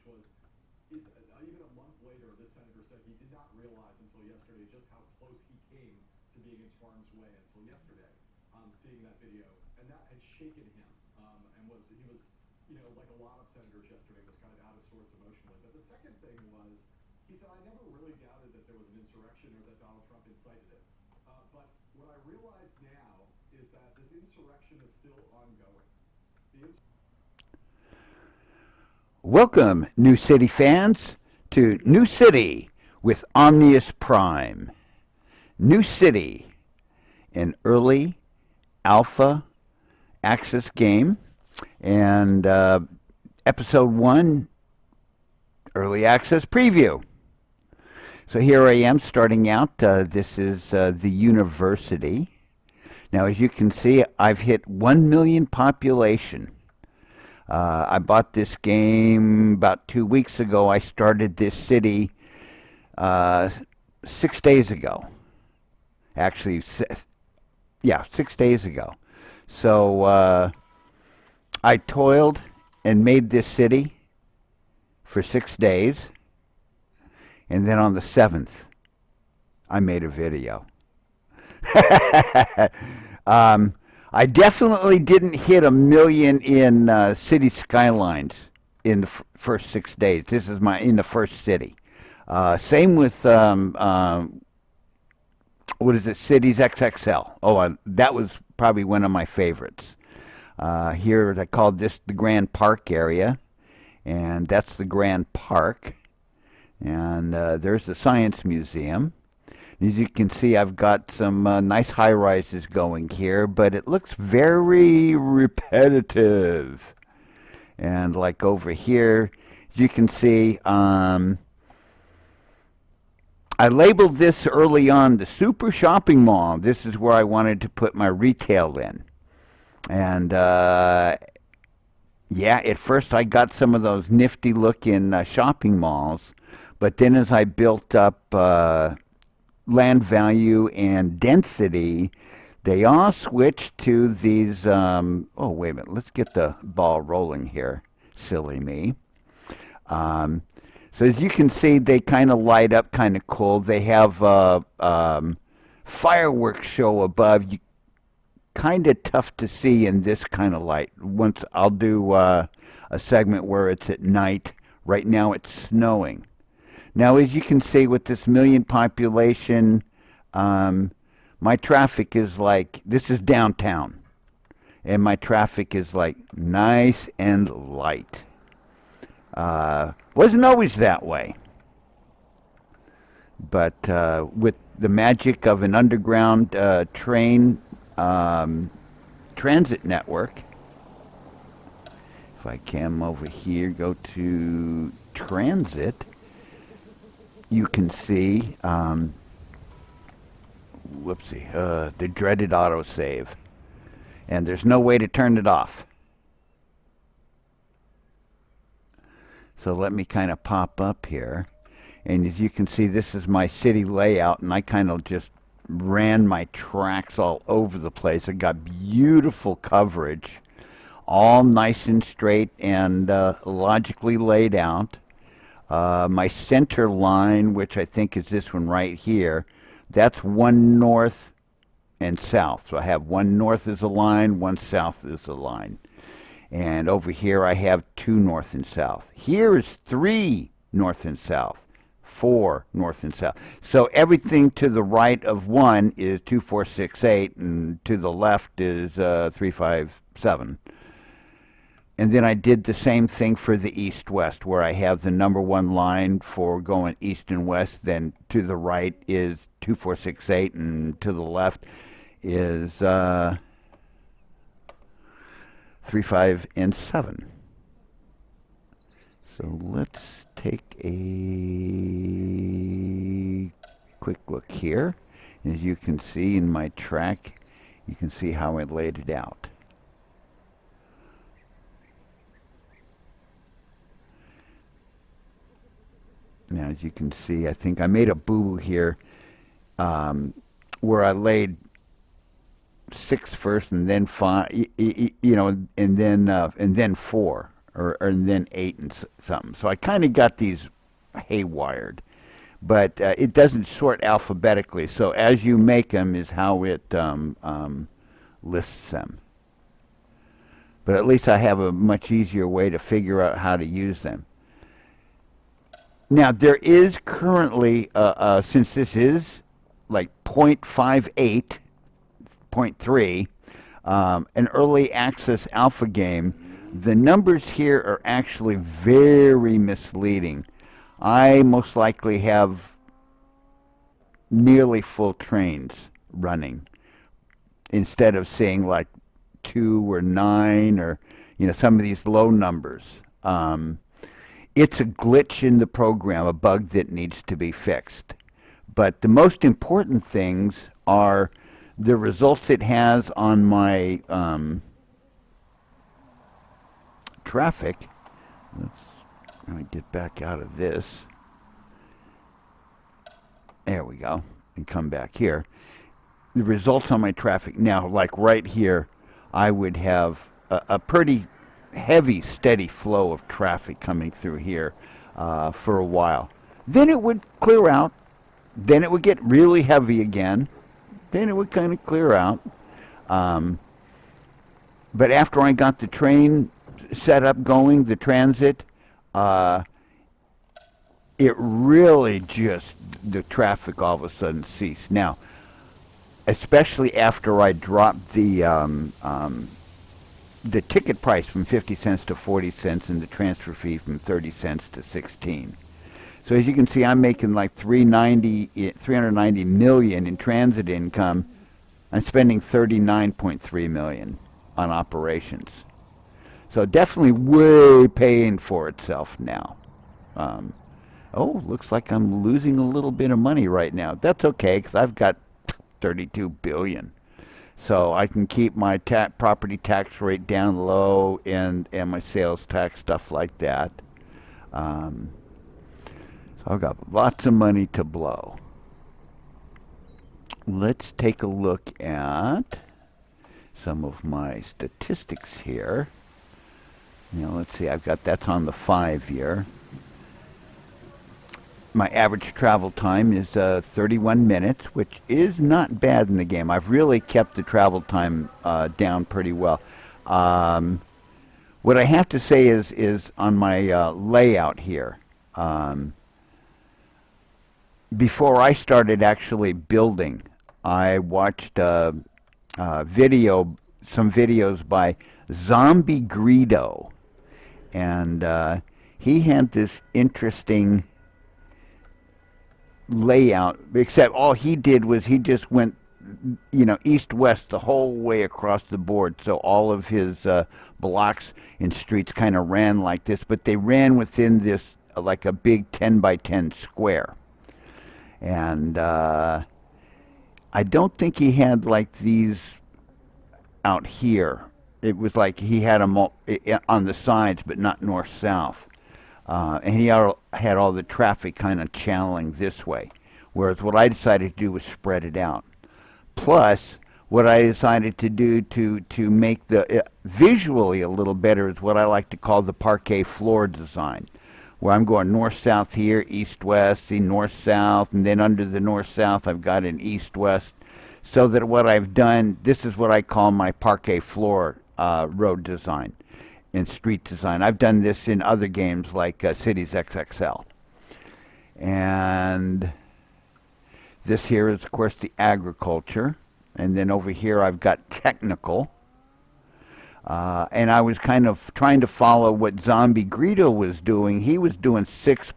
was, even a month later, this senator said he did not realize until yesterday just how close he came to being in harm's way until yesterday, seeing that video, and that had shaken him, and he was, like a lot of senators yesterday, was kind of out of sorts emotionally. But the second thing was, he said, I never really doubted that there was an insurrection or that Donald Trump incited it. But what I realize now is that this insurrection is still ongoing. Welcome, New City fans, to New City with Omnius Prime. New City, an early alpha access game, and episode 1, early access preview. So here I am starting out. This is the university. Now, as you can see, I've hit 1 million population. I bought this game about 2 weeks ago. I started this city 6 days ago. Actually, 6 days ago. So I toiled and made this city for 6 days. And then on the 7th, I made a video. I definitely didn't hit 1 million in city skylines in the first 6 days. This is in the first city. Same with what is it? Cities XXL. Oh, that was probably one of my favorites. Here I called this the Grand Park area, and that's the Grand Park. And there's the Science Museum. As you can see, I've got some nice high-rises going here, but it looks very repetitive. And like over here, as you can see, I labeled this early on the Super Shopping Mall. This is where I wanted to put my retail in. And yeah, at first I got some of those nifty-looking shopping malls, but then as I built up land value and density, they all switched to these, oh, wait a minute, let's get the ball rolling here, silly me. So as you can see, they kind of light up kind of cool. They have a fireworks show above. Kind of tough to see in this kind of light. Once I'll do a segment where it's at night. Right now it's snowing. Now, as you can see, with this million population, my traffic is like, this is downtown, and my traffic is like nice and light. Wasn't always that way, but with the magic of an underground train transit network, if I come over here, go to transit, you can see, the dreaded autosave. And there's no way to turn it off. So let me kind of pop up here. And as you can see, this is my city layout, and I kind of just ran my tracks all over the place. I got beautiful coverage, all nice and straight and logically laid out. My center line, which I think is this one right here, that's one north and south. So I have one north as a line, one south as a line. And over here I have 2 north and south. Here is 3 north and south, 4 north and south. So everything to the right of 1 is 2, 4, 6, 8, and to the left is 3, 5, 7. And then I did the same thing for the east-west, where I have the number 1 line for going east and west. Then to the right is 2, 4, 6, 8, and to the left is 3, 5, and 7. So let's take a quick look here. As you can see in my track, you can see how I laid it out. Now, as you can see, I think I made a boo-boo here, where I laid 6 first, and then 5, and then 4, or then 8 and something. So I kind of got these haywired, but it doesn't sort alphabetically. So as you make them is how it lists them. But at least I have a much easier way to figure out how to use them. Now there is currently, since this is like 0.58, 0.3, an early access alpha game, the numbers here are actually very misleading. I most likely have nearly full trains running instead of seeing like 2 or 9 or some of these low numbers. It's a glitch in the program, a bug that needs to be fixed. But the most important things are the results it has on my traffic. Let me get back out of this. There we go. And come back here. The results on my traffic. Now, like right here, I would have a pretty heavy, steady flow of traffic coming through here for a while. Then it would clear out. Then it would get really heavy again. Then it would kind of clear out. But after I got the train set up going, the transit, it really just, the traffic all of a sudden ceased. Now, especially after I dropped the ticket price from 50 cents to 40 cents and the transfer fee from 30 cents to 16. So as you can see, I'm making like 390 million in transit income. I'm spending 39.3 million on operations. So definitely way paying for itself now. Oh, looks like I'm losing a little bit of money right now. That's okay, because I've got 32 billion. So I can keep my property tax rate down low and my sales tax, stuff like that. So I've got lots of money to blow. Let's take a look at some of my statistics here. Let's see, I've got that's on the 5-year. My average travel time is 31 minutes, which is not bad in the game. I've really kept the travel time down pretty well. What I have to say is on my layout here, before I started actually building, I watched some videos by Zombie Greedo, and he had this interesting layout, except all he did was he just went east-west the whole way across the board, so all of his blocks and streets kind of ran like this, but they ran within this like a big 10 by 10 square. And I don't think he had like these out here. It was like he had them on the sides, but not north-south. And he had all the traffic kind of channeling this way. Whereas what I decided to do was spread it out. Plus, what I decided to do to make the visually a little better is what I like to call the parquet floor design, where I'm going north-south here, east-west, see north-south, and then under the north-south I've got an east-west. So that what I've done, this is what I call my parquet floor road design and street design. I've done this in other games like Cities XXL. And this here is, of course, the agriculture. And then over here I've got technical. And I was kind of trying to follow what Zombie Greedo was doing. He was doing 6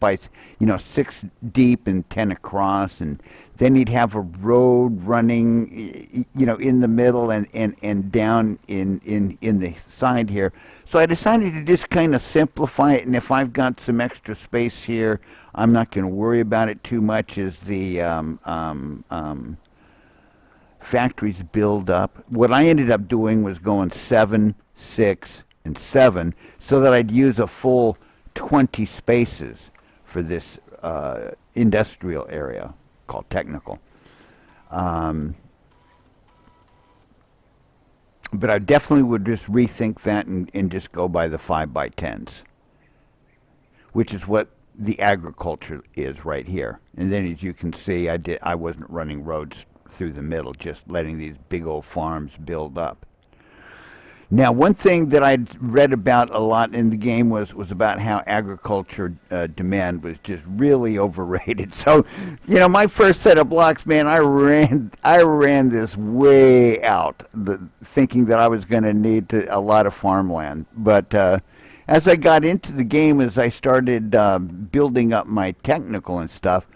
deep and 10 across, and then he'd have a road running, in the middle and down in the side here. So I decided to just kind of simplify it, and if I've got some extra space here, I'm not going to worry about it too much as the factories build up. What I ended up doing was going 7, 6, and 7, so that I'd use a full 20 spaces for this industrial area called technical. But I definitely would just rethink that and just go by the 5x10s, which is what the agriculture is right here. And then as you can see, I wasn't running roads through the middle, just letting these big old farms build up. Now, one thing that I'd read about a lot in the game was about how agriculture demand was just really overrated. So, my first set of blocks, man, I ran this way out, thinking that I was going to need a lot of farmland. But as I got into the game, as I started building up my technical and stuff,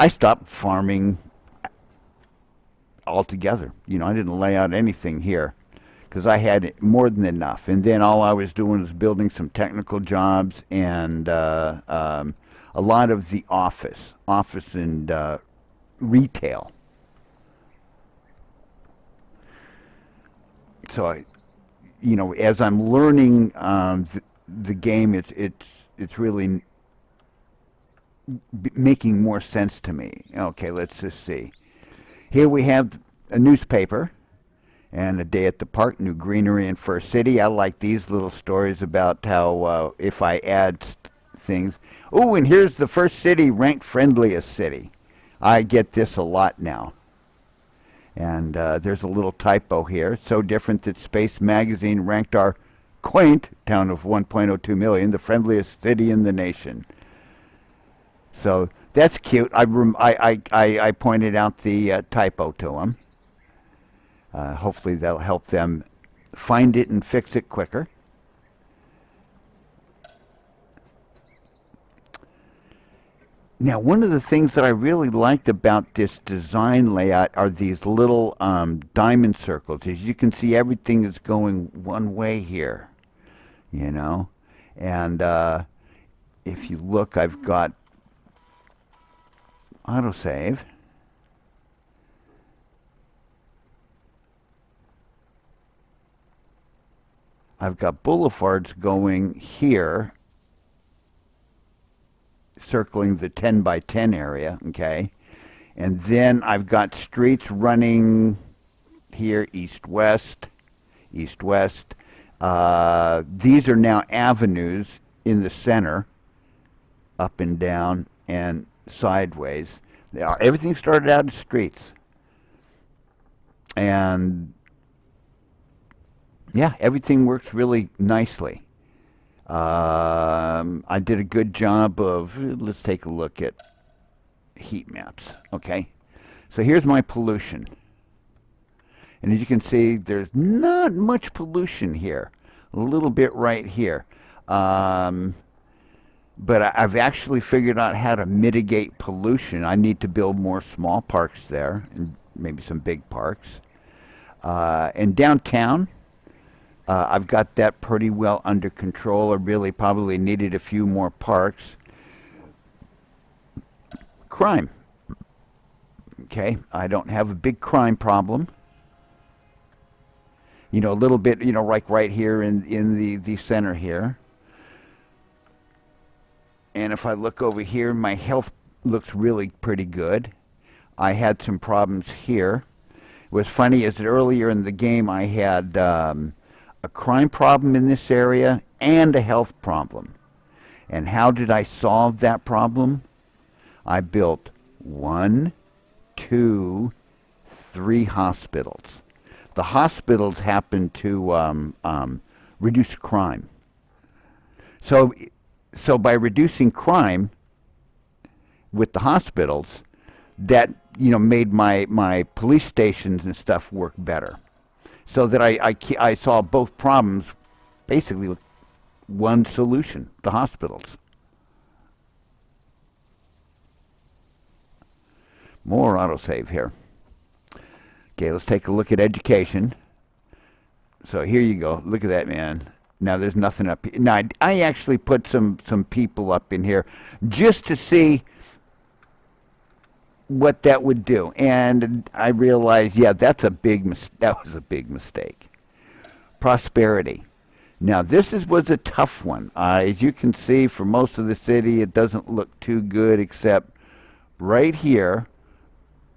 I stopped farming altogether. I didn't lay out anything here, because I had more than enough. And then all I was doing was building some technical jobs and a lot of the office and retail. So as I'm learning the game, it's really making more sense to me. Okay, let's just see. Here we have a newspaper. And A Day at the Park, New Greenery in First City. I like these little stories about how if I add things. Oh, and here's the First City ranked friendliest city. I get this a lot now. And there's a little typo here. So different that Space Magazine ranked our quaint town of 1.02 million the friendliest city in the nation. So that's cute. I pointed out the typo to them. Hopefully that'll help them find it and fix it quicker. Now, one of the things that I really liked about this design layout are these little diamond circles. As you can see, everything is going one way here, And if you look, I've got autosave. I've got boulevards going here, circling the 10x10 area, okay? And then I've got streets running here, east-west, east-west. These are now avenues in the center, up and down and sideways. Everything started out as streets. And yeah, everything works really nicely. I did a good job of, let's take a look at heat maps, okay? So here's my pollution. And as you can see, there's not much pollution here. A little bit right here. But I've actually figured out how to mitigate pollution. I need to build more small parks there, and maybe some big parks. And downtown, I've got that pretty well under control. I really probably needed a few more parks. Crime. Okay, I don't have a big crime problem. A little bit, like right here in the center here. And if I look over here, my health looks really pretty good. I had some problems here. It was funny, is that earlier in the game I had a crime problem in this area and a health problem. And how did I solve that problem? I built 1, 2, 3 hospitals. The hospitals happen to reduce crime. So by reducing crime with the hospitals, that made my police stations and stuff work better. So that I solved both problems basically with one solution: the hospitals. More autosave here. Okay, let's take a look at education. So here you go. Look at that, man. Now there's nothing up here. Now I actually put some people up in here just to see what that would do, and I realized, yeah, that was a big mistake. Prosperity. Now this was a tough one. As you can see, for most of the city, it doesn't look too good, except right here,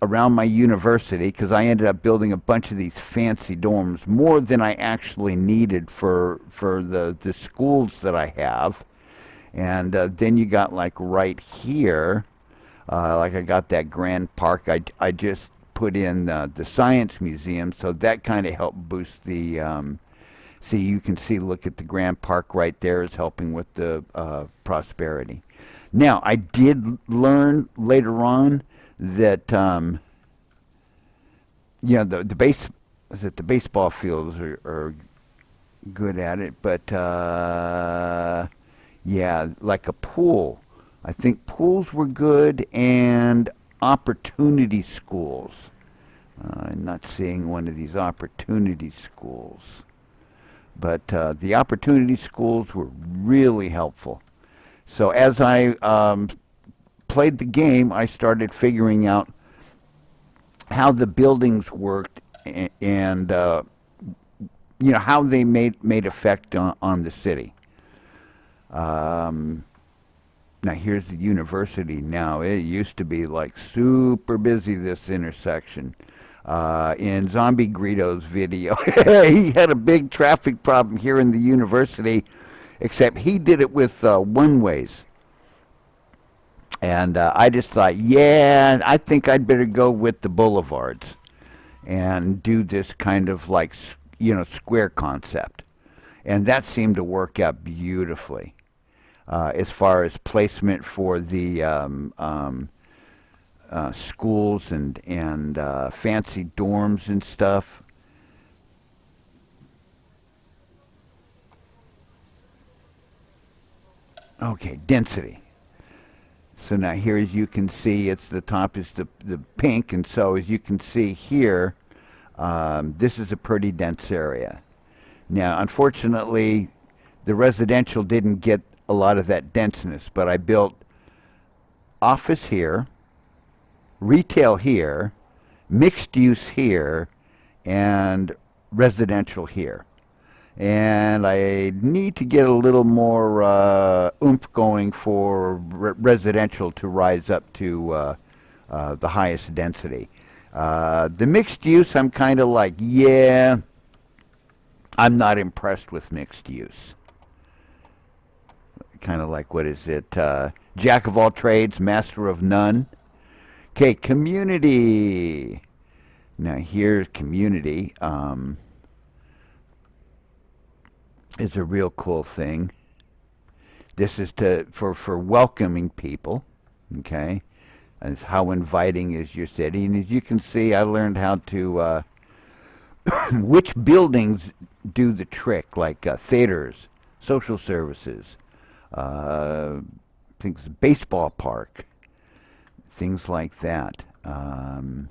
around my university, because I ended up building a bunch of these fancy dorms, more than I actually needed for the schools that I have. And then you got like right here, like I got that Grand Park. I just put in the Science Museum, so that kind of helped boost the. See, you can see, look at the Grand Park right there is helping with the prosperity. Now, I did learn later on that you know, the baseball fields are good at it, but yeah, like a pool. I think pools were good, and opportunity schools. I'm not seeing one of these opportunity schools, but the opportunity schools were really helpful. So as I played the game, I started figuring out how the buildings worked, and you know, how they made effect on the city. Now here's the university now. It used to be like super busy, this intersection. In Zombie Greedo's video, he had a big traffic problem here in the university, except he did it with one-ways. And I just thought, yeah, I think I'd better go with the boulevards and do this kind of like, you know, square concept. And that seemed to work out beautifully. As far as placement for the schools and fancy dorms and stuff. Okay, density. So now here, as you can see, it's the top is the pink, and so as you can see here, this is a pretty dense area. Now, unfortunately, the residential didn't get a lot of that denseness, but I built office here, retail here, mixed use here, and residential here. And I need to get a little more oomph going for residential to rise up to the highest density. The mixed use, I'm kind of like, yeah, I'm not impressed with mixed use. Kind of like, what is it? Jack of all trades, master of none. Okay, community. Now here's community. Is a real cool thing. This is for welcoming people. Okay, and it's how inviting is your city. And as you can see, I learned how to which buildings do the trick, like theaters, social services. Things, baseball park, things like that. And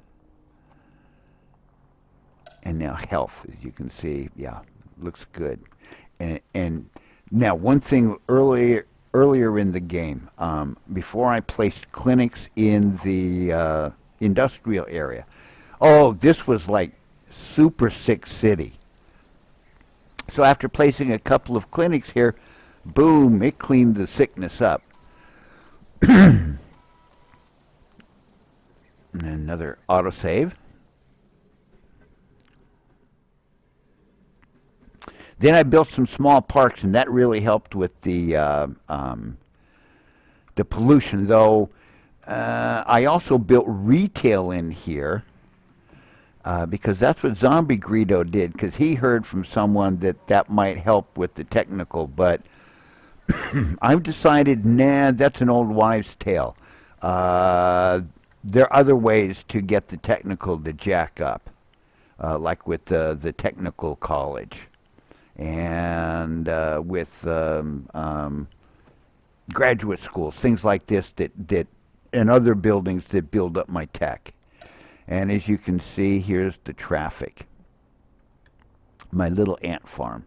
now health, as you can see, yeah, looks good. And now one thing earlier in the game, before I placed clinics in the industrial area, oh, this was like super sick city. So after placing a couple of clinics here, boom, it cleaned the sickness up. And another autosave. Then I built some small parks, and that really helped with the pollution. Though I also built retail in here because that's what Zombie Greedo did. Because he heard from someone that might help with the technical, but I've decided, nah, that's an old wives' tale. There are other ways to get the technical to jack up, like with the technical college, and with graduate schools, things like this that and other buildings that build up my tech. And as you can see, here's the traffic. My little ant farm.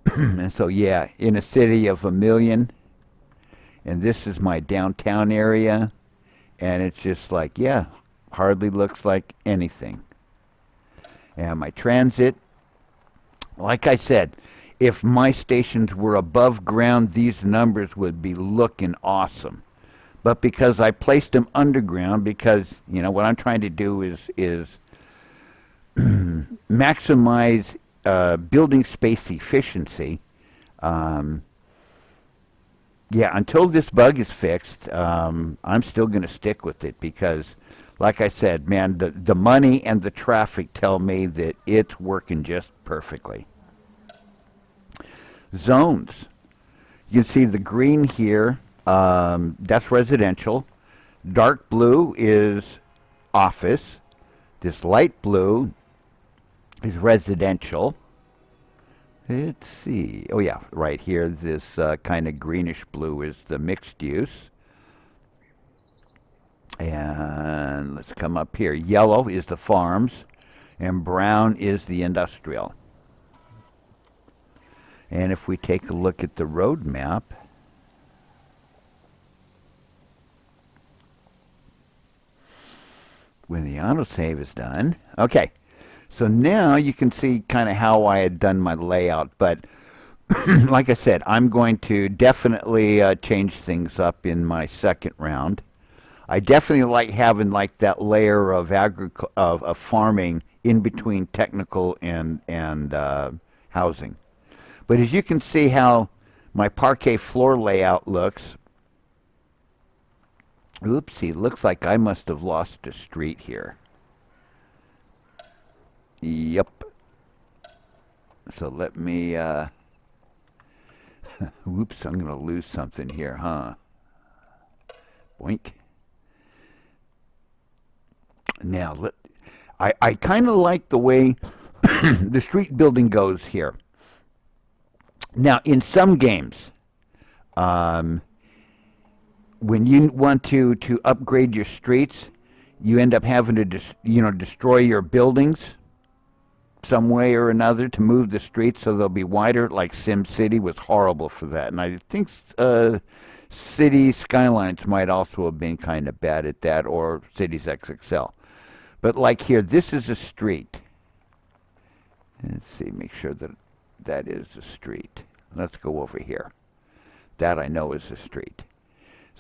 And so, yeah, in a city of 1 million, and this is my downtown area, and it's just like, yeah, hardly looks like anything. And my transit, like I said, if my stations were above ground, these numbers would be looking awesome. but because I placed them underground, because what I'm trying to do is maximize building space efficiency. Um, yeah, until this bug is fixed, I'm still going to stick with it because, like I said, man, the money and the traffic tell me that it's working just perfectly. Zones. You can see the green here. That's residential. Dark blue is office. This light blue is residential. Let's see. Oh yeah, right here, this kind of greenish blue is the mixed use. And let's come up here. Yellow is the farms, and brown is the industrial. And if we take a look at the road map, when the autosave is done, okay. So now you can see kind of how I had done my layout, but like I said, I'm going to definitely change things up in my second round. I definitely like having like that layer of of farming in between technical and housing. But as you can see how my parquet floor layout looks, oopsie, looks like I must have lost a street here. Yep. So let me, whoops, I'm going to lose something here, huh? Boink. Now, I kind of like the way the street building goes here. Now, in some games, when you want to upgrade your streets, you end up having to destroy your buildings some way or another to move the streets so they'll be wider. Like SimCity was horrible for that, and I think City Skylines might also have been kind of bad at that, or Cities XXL. But like here, this is a street. Let's see, make sure that that is a street. Let's go over here. That I know is a street.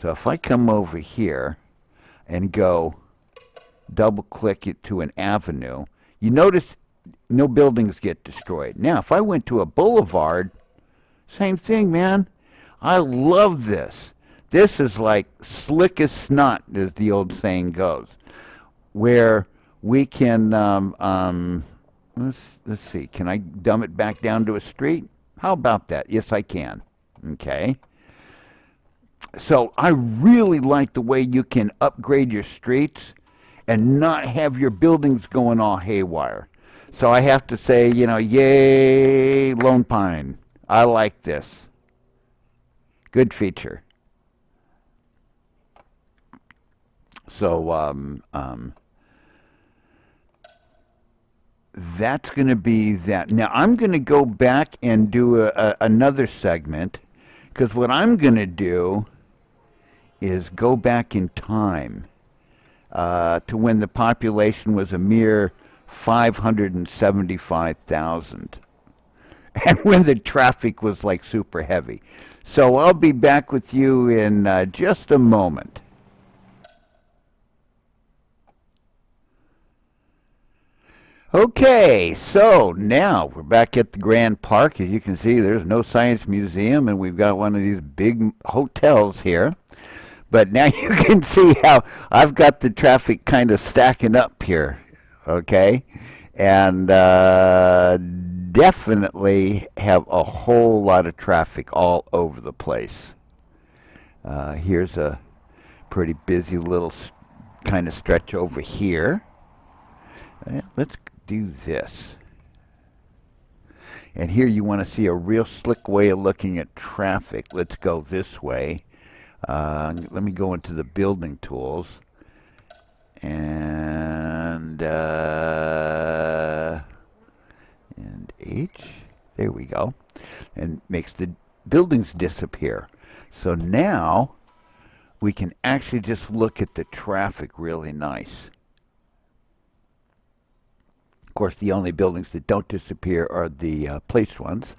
So if I come over here and go double click it to an avenue, you notice no buildings get destroyed. Now if I went to a boulevard, same thing, man. I love this. This is like slick as snot, as the old saying goes, where we can let's see, can I dumb it back down to a street? How about that? Yes, I can. Okay. So I really like the way you can upgrade your streets and not have your buildings going all haywire. So I have to say, yay, Lone Pine. I like this. Good feature. So that's going to be that. Now I'm going to go back and do another segment, because what I'm going to do is go back in time to when the population was a mere 575,000, and when the traffic was like super heavy. So I'll be back with you in just a moment. Okay, so now we're back at the Grand Park. As you can see, there's no science museum, and we've got one of these big hotels here. But now you can see how I've got the traffic kind of stacking up here, okay? And definitely have a whole lot of traffic all over the place. Here's a pretty busy little kind of stretch over here. Let's do this. And here you want to see a real slick way of looking at traffic. Let's go this way. Let me go into the building tools. And H. There we go. And makes the buildings disappear. So now we can actually just look at the traffic really nice. Of course, the only buildings that don't disappear are the placed ones.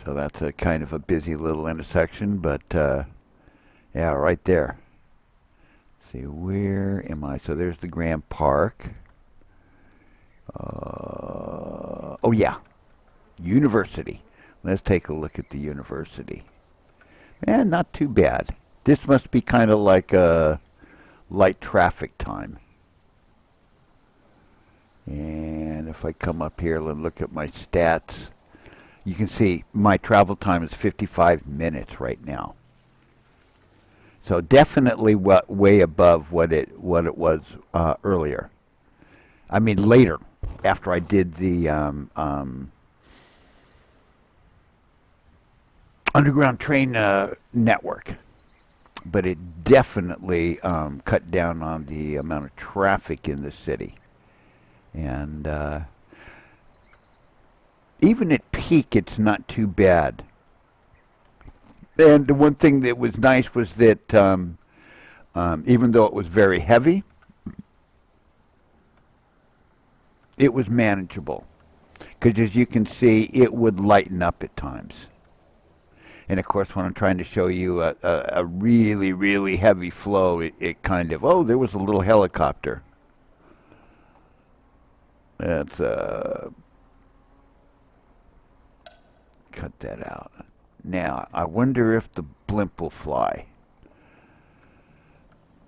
So that's a kind of a busy little intersection, but yeah, right there. See, where am I? So there's the Grand Park. Oh yeah, University. Let's take a look at the University. And not too bad. This must be kind of like a light traffic time. And if I come up here and look at my stats, you can see my travel time is 55 minutes right now. So definitely way above what it was earlier. I mean later, after I did the underground train network. But it definitely cut down on the amount of traffic in the city. And even at peak, it's not too bad. And the one thing that was nice was that even though it was very heavy, it was manageable. Because as you can see, it would lighten up at times. And of course, when I'm trying to show you a really, really heavy flow, it kind of, oh, there was a little helicopter. Let's cut that out. Now, I wonder if the blimp will fly.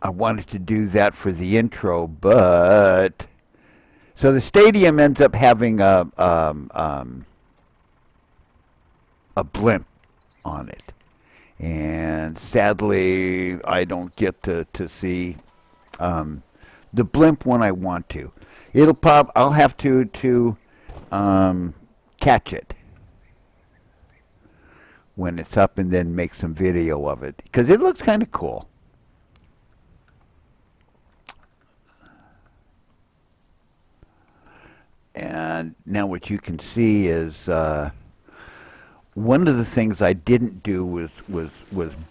I wanted to do that for the intro, but... So the stadium ends up having a blimp on it. And sadly, I don't get to see the blimp when I want to. It'll pop. I'll have to catch it when it's up and then make some video of it, because it looks kind of cool. And now what you can see is one of the things I didn't do was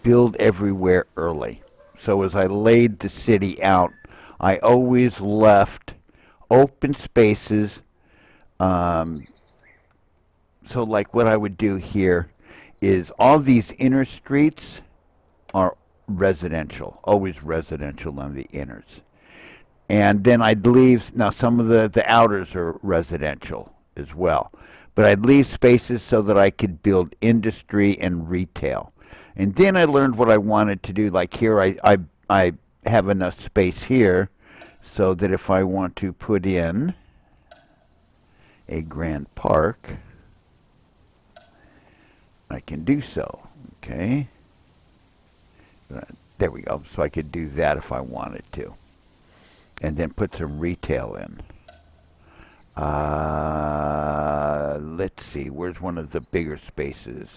build everywhere early. So as I laid the city out, I always left open spaces. So like what I would do here is all these inner streets are residential, always residential on the inners. And then I'd leave, now some of the outers are residential as well. But I'd leave spaces so that I could build industry and retail. And then I learned what I wanted to do. Like here, I have enough space here so that if I want to put in a Grand Park, I can do so. Okay. There we go. So I could do that if I wanted to. And then put some retail in. Let's see, where's one of the bigger spaces?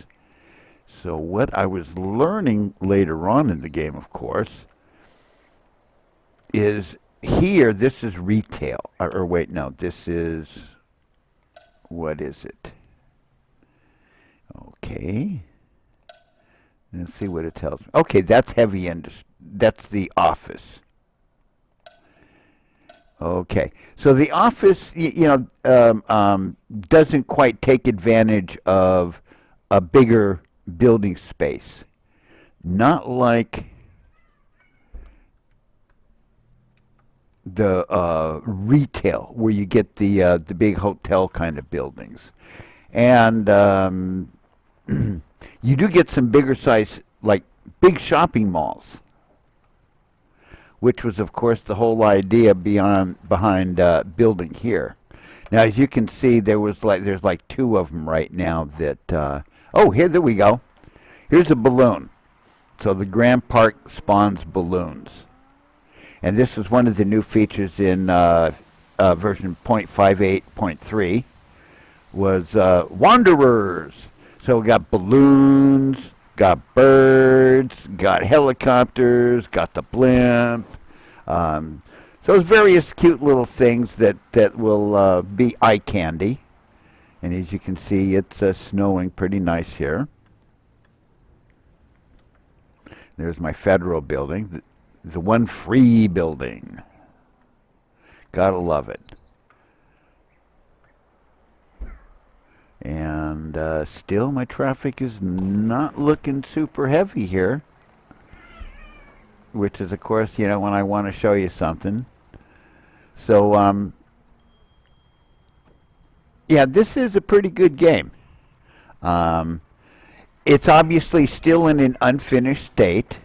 So what I was learning later on in the game, of course, is here, this is retail. Or wait, no, this is, what is it? Okay. Let's see what it tells me. Okay, that's heavy industry. That's the office. Okay, so the office, doesn't quite take advantage of a bigger building space. Not like the retail, where you get the big hotel kind of buildings. And you do get some bigger size, like big shopping malls, which was, of course, the whole idea behind building here. Now, as you can see, there's like two of them right now that, there we go. Here's a balloon. So the Grand Park spawns balloons. And this is one of the new features in version 0.58.3 was Wanderers. So we got balloons, got birds, got helicopters, got the blimp. So it's various cute little things that will be eye candy. And as you can see, it's snowing pretty nice here. There's my federal building, the one free building. Gotta love it. And still my traffic is not looking super heavy here, which is of course, you know, when I want to show you something. So yeah, this is a pretty good game. Um, it's obviously still in an unfinished state.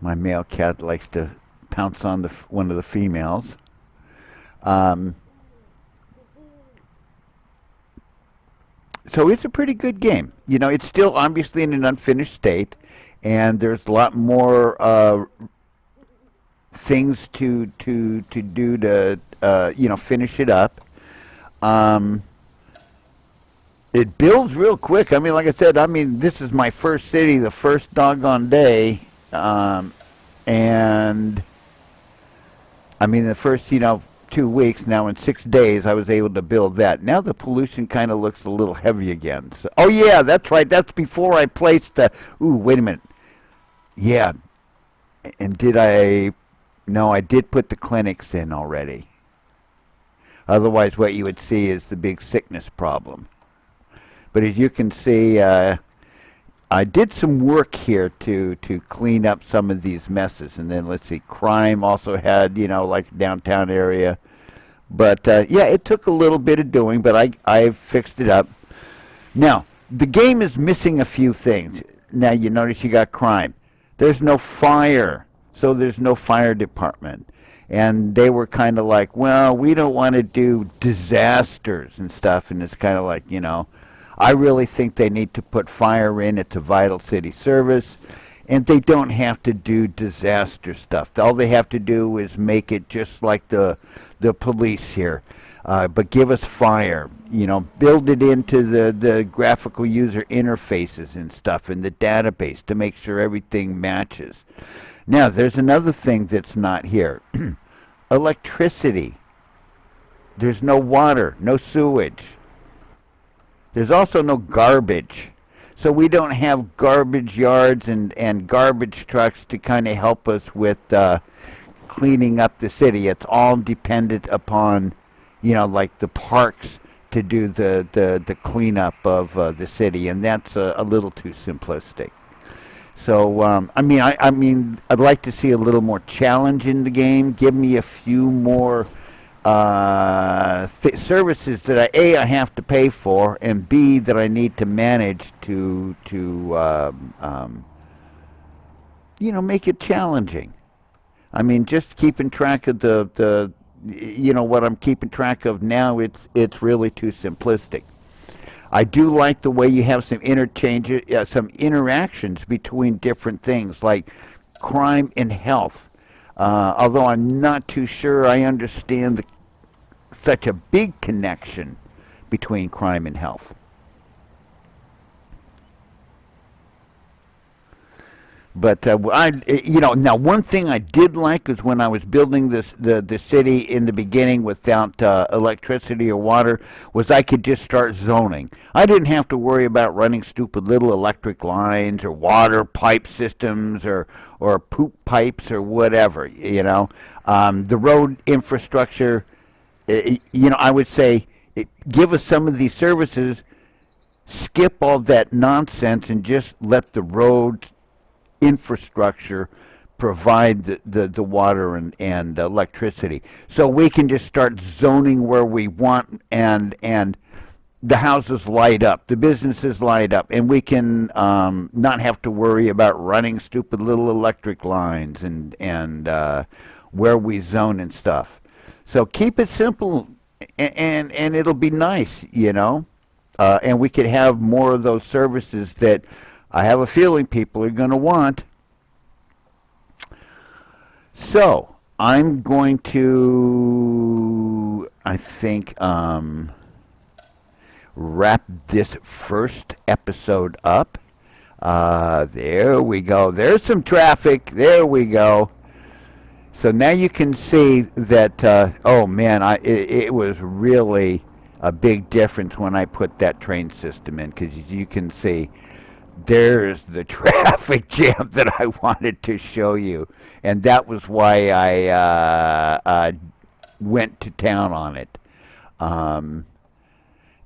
My male cat likes to pounce on one of the females. Um, so it's a pretty good game. You know, it's still obviously in an unfinished state, and there's a lot more things to do to you know, finish it up. Um, it builds real quick. I mean, like I said, I mean, this is my first city, the first doggone day, and I mean, the first, you know, 2 weeks. Now in 6 days, I was able to build that. Now the pollution kind of looks a little heavy again. So, oh yeah, that's right. That's before I placed the. Ooh, wait a minute. Yeah, and did I? No, I did put the clinics in already. Otherwise, what you would see is the big sickness problem. But as you can see, I did some work here to clean up some of these messes. And then let's see, crime also had, you know, like downtown area. But yeah, it took a little bit of doing, but I fixed it up. Now, the game is missing a few things. Now you notice you got crime. There's no fire, so there's no fire department. And they were kind of like, well, we don't want to do disasters and stuff. And it's kind of like, you know, I really think they need to put fire in. It's a vital city service. And they don't have to do disaster stuff. All they have to do is make it just like the police here. But give us fire. You know, build it into the graphical user interfaces and stuff in the database to make sure everything matches. Now, there's another thing that's not here. Electricity. There's no water, no sewage. There's also no garbage. So we don't have garbage yards and garbage trucks to kind of help us with cleaning up the city. It's all dependent upon, you know, like the parks to do the cleanup of the city, and that's a little too simplistic. So I mean, I'd like to see a little more challenge in the game. Give me a few more services that I have to pay for, and B, that I need to manage to you know, make it challenging. I mean, just keeping track of the you know, what I'm keeping track of now, it's really too simplistic. I do like the way you have some some interactions between different things, like crime and health. Although I'm not too sure I understand such a big connection between crime and health. But you know, now one thing I did like was when I was building the city in the beginning without electricity or water, was I could just start zoning. I didn't have to worry about running stupid little electric lines or water pipe systems or poop pipes or whatever. You know, the road infrastructure. You know, I would say, give us some of these services, skip all that nonsense, and just let the roads infrastructure provide the water and electricity, so we can just start zoning where we want, and the houses light up, the businesses light up, and we can not have to worry about running stupid little electric lines and where we zone and stuff. So keep it simple, and it'll be nice, you know, and we could have more of those services that I have a feeling people are going to want. So I'm going to, I think, wrap this first episode up. There we go. There's some traffic. There we go. So now you can see that, oh man, it was really a big difference when I put that train system in, because as you can see, there's the traffic jam that I wanted to show you, and that was why I went to town on it. Um,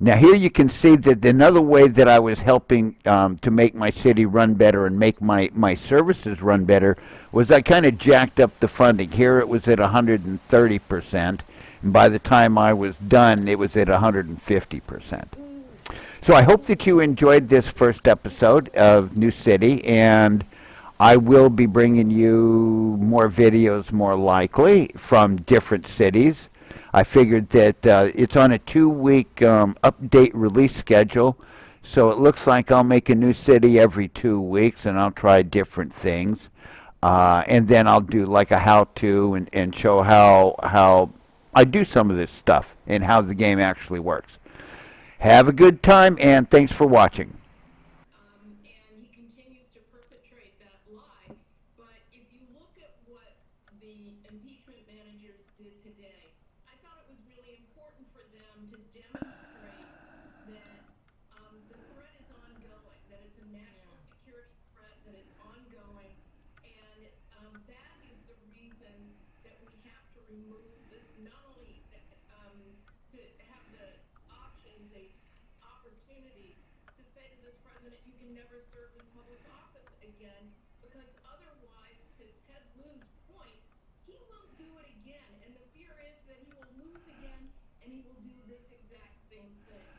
Now here you can see that another way that I was helping to make my city run better and make my services run better was I kind of jacked up the funding. Here it was at 130%, and by the time I was done, it was at 150%. So I hope that you enjoyed this first episode of New City, and I will be bringing you more videos more likely from different cities. I figured that it's on a 2 week update release schedule, so it looks like I'll make a new city every 2 weeks and I'll try different things. And then I'll do like a how-to and show how I do some of this stuff and how the game actually works. Have a good time and thanks for watching. And he continues to perpetrate that lie. But if you look at what the impeachment managers did today, I thought it was really important for them to demonstrate that the threat is ongoing, that it's a national security threat, that it's ongoing, and that is the reason that we have to remove this, not only to have the option, the opportunity to say to this president, you can never serve in public office again, because otherwise, to Ted Lieu's point, he will do it again. And the fear is that he will lose again and he will do this exact same thing.